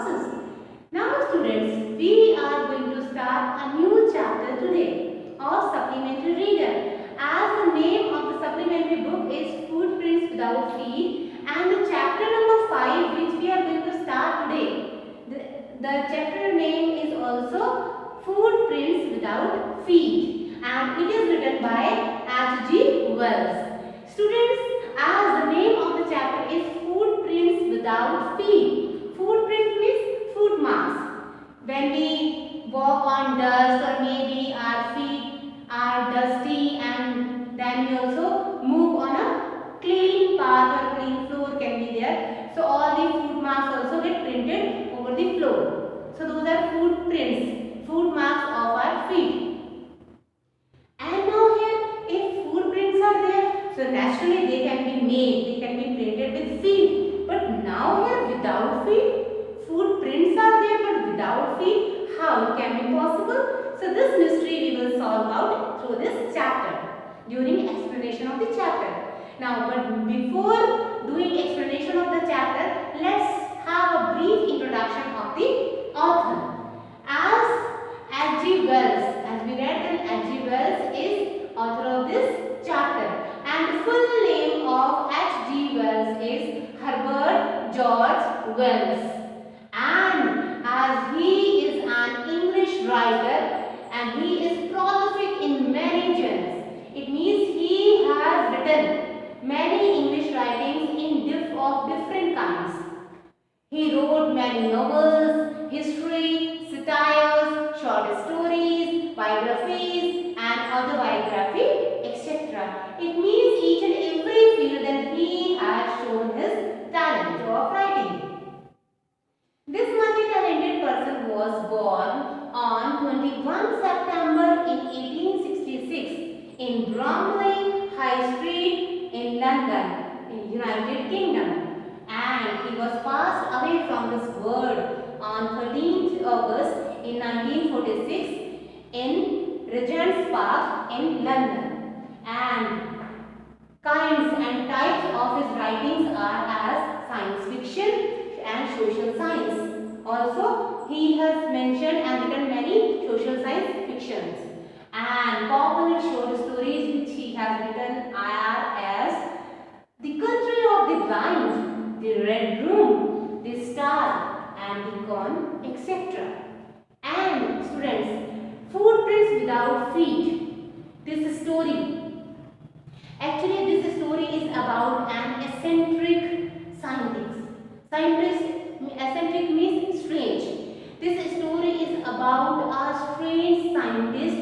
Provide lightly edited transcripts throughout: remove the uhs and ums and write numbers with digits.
classes. Now students, we are going to start a new chapter today of supplementary reader. As the name of the supplementary book is Footprints Without Feet, and the chapter number 5 which we are going to start today, the chapter name is also Footprints Without Feet, and it is written by H.G. Wells. Students, as the name of the chapter is Footprints Without Feet. Footprints means foot marks. When we walk on dust, or maybe our feet are dusty, and then we also move on a clean path or clean floor can be there. So all the foot marks also get printed over the floor. So those are footprints, foot marks of our feet. And now here, if footprints are there, so naturally they can be made, they can be printed with feet. But now here, without feet, footprints are there but without feet, how it can be possible? So this mystery we will solve out through this chapter during explanation of the chapter. Now, but before doing explanation of the chapter, let's have a brief introduction of the author. As H.G. Wells, as we read, that H.G. Wells is author of this chapter, and the full name of H.G. Wells is Herbert George Wells. And as he is an English writer and he is prolific in many genres, it means he has written many English writings of different kinds. He wrote many novels, history, satires, short stories, biographies and autobiography, etc. It means each and every field that he has shown his talent of writing. This multi-talented person was born on 21 September in 1866 in Bromley High Street in London, in United Kingdom, and he was passed away from this world on 13th August in 1946 in Regent's Park in London. And kinds and types of his writings are as science fiction and social science. Also, he has mentioned and written many social science fictions. And popular short stories which he has written are as The Country of the Blind, The Red Room, The Star and the Corn, etc. And students, Footprints Without Feet. This story, actually this story is about an eccentric scientist. Eccentric means strange. This story is about a strange scientist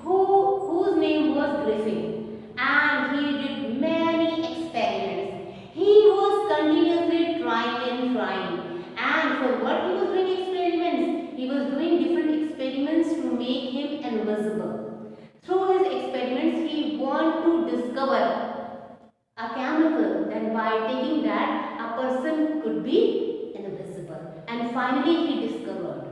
whose name was Griffin, and he did many experiments. He was continuously trying, and for what he was doing experiments? He was doing different experiments to make him invisible. Through his experiments, he wanted to discover a chemical, then by taking that a person could be invisible, and finally he discovered.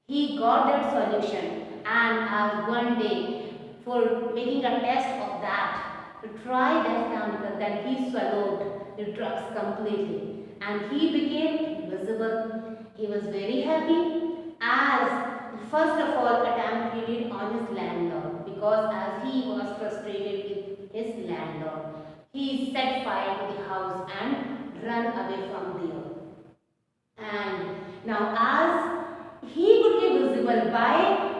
He got that solution, and one day, for making a test of that, to try that chemical, then he swallowed the drugs completely and he became invisible. He was very happy, as first of all attempt he did on his landlord, because as he was frustrated with his landlord, he set fire to the house and ran away from there. And now as he could be visible by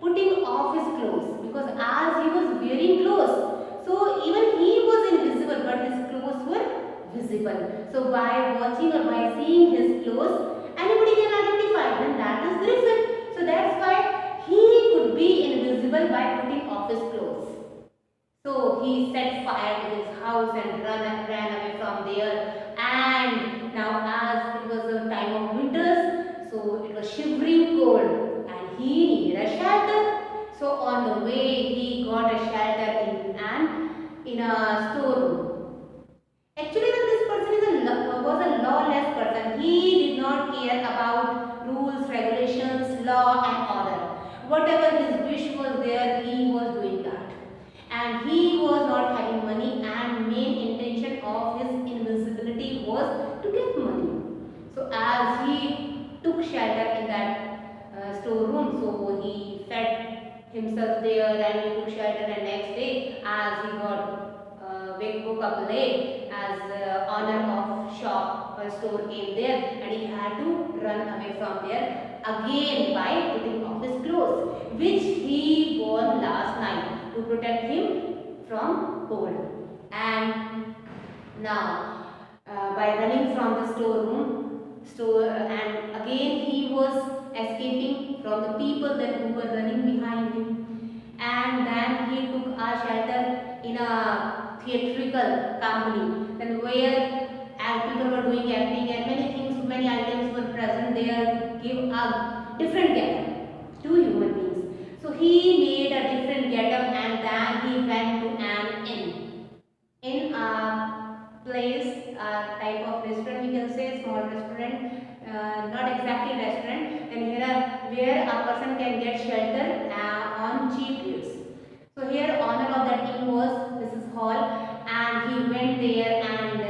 putting off his clothes, because as he was wearing clothes, so even he was invisible but his clothes were visible. So by watching or by seeing his clothes, anybody can identify when that is Griffin. So that's why he could be invisible by putting off his clothes. So he set fire to his house and ran away from there. And now as it was a time of winters, so it was shivering cold and he needed a shelter. So on the way he got a shelter in a storeroom. Actually this person was a lawless person. He did not care about rules, regulations, law and order. Whatever his wish was there, he was doing that. And he was not having money, and main intention of his invisibility was to get money. So as he took took shelter in that storeroom. So he fed himself there and he took shelter. And next day, as he got woke up late, as owner of shop or store came there, and he had to run away from there again by putting off his clothes, which he wore last night to protect him from cold. And now, by running from the store, and again he was escaping from the people that who were running behind him, and then he took a shelter in a theatrical company, then where people were doing acting and many things, many items were present there to give a different get to human beings. So he made a different getup, and then he went to an inn. In a place, a type of restaurant, we can say small restaurant, not exactly restaurant, and here where a person can get shelter on cheap rates. So here owner of that inn was Mrs. Hall, and he went there and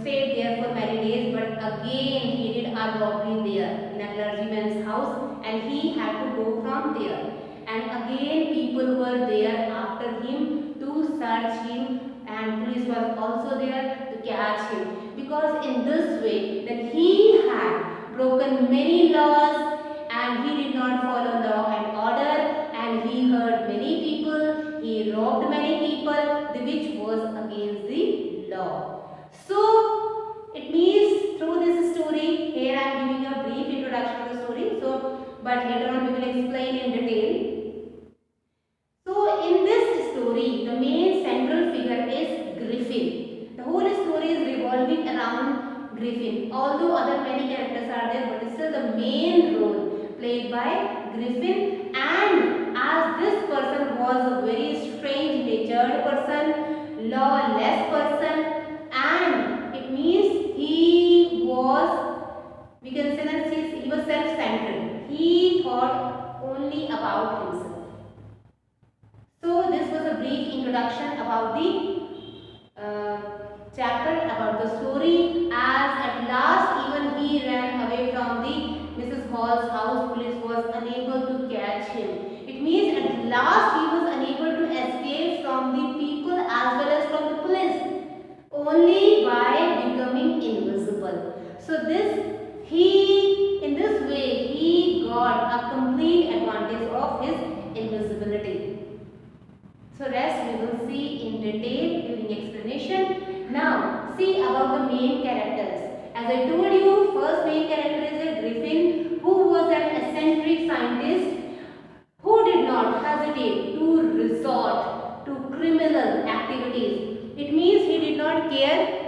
stayed there for many days, but again he did a robbery there in a clergyman's house, and he had to go from there. And again people were there after him to search him, and police was also there to catch him, because in this way that he had broken many laws and he did not follow law and order, and he hurt many people, he robbed many people, which was against the law. So it means through this story, here I am giving a brief introduction to the story, but later on we will explain in detail. So in this story, the main central figure is Griffin. The whole story is revolving around Griffin. Although other many characters are there, but still the main role played by Griffin. And as this person was a very strange natured person, lawless person, and it means he was, we can say that he was self-centered. He thought only about himself. So this was a brief introduction about the chapter, about the story, as at last even he ran away from the Mrs. Hall's house. Police was unable to catch him. It means at last he was unable to escape from the people as well as from the police, only by becoming invisible. So in this way he got a complete advantage of his invisibility. So rest we will see in detail during explanation. Now see about the main characters. As I told you, first main character is a Griffin, who was an eccentric scientist who did not hesitate to resort to criminal activities. It means he did not care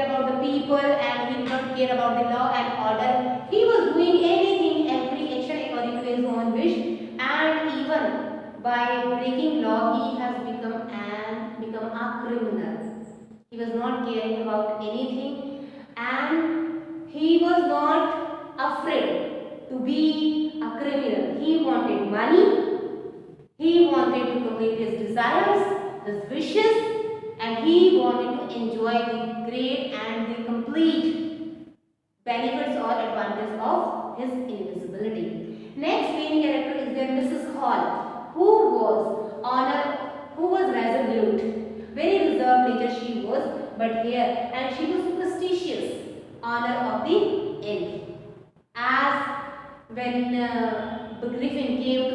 about the people, and he did not care about the law and order. He was doing anything, every action according to his own wish, and even by breaking law he has become a criminal. He was not caring about anything, and he was not afraid to be a criminal. He wanted money, he wanted to complete his desires, his wishes, and he wanted to enjoy the great and the complete benefits or advantages of his invisibility. Next main character is there Mrs. Hall, who was resolute, very reserved nature she was, but here, and she was superstitious, owner of the inn. As when Griffin came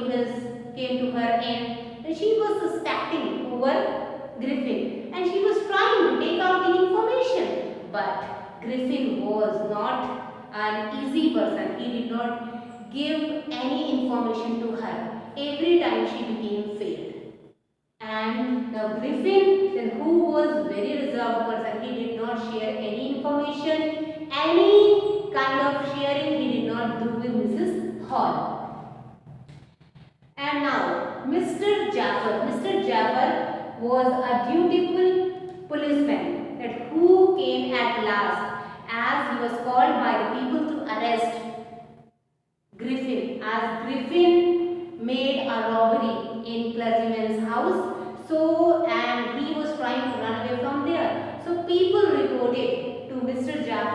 to her inn, and she was suspecting over Griffin, and she was trying to take out the information, but Griffin was not an easy person. He did not give any information to her. Every time she became failed. And the Griffin, then who was very reserved person, he did not share any information, any kind of sharing he did not do with Mrs. Hall. And now Mr. Jaffer was a dutiful policeman that who came at last, as he was called by the people to arrest Griffin, as Griffin made a robbery in clergyman's house. So, and he was trying to run away from there. So people reported to Mr. Jaffer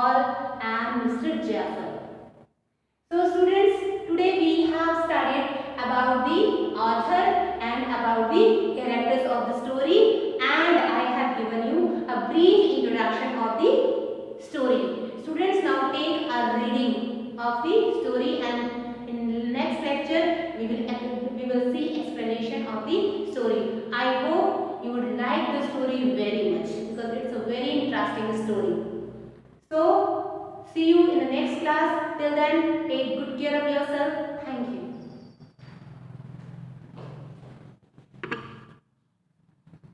Paul and Mr. Jaffer. So students, today we have studied about the author and about the characters of the story, and I have given you a brief introduction of the story. Students, now take a reading of the story, and in the next lecture we will see explanation of the story. I hope you would like the story very much because it's a very interesting story. So see you in the next class. Till then, take good care of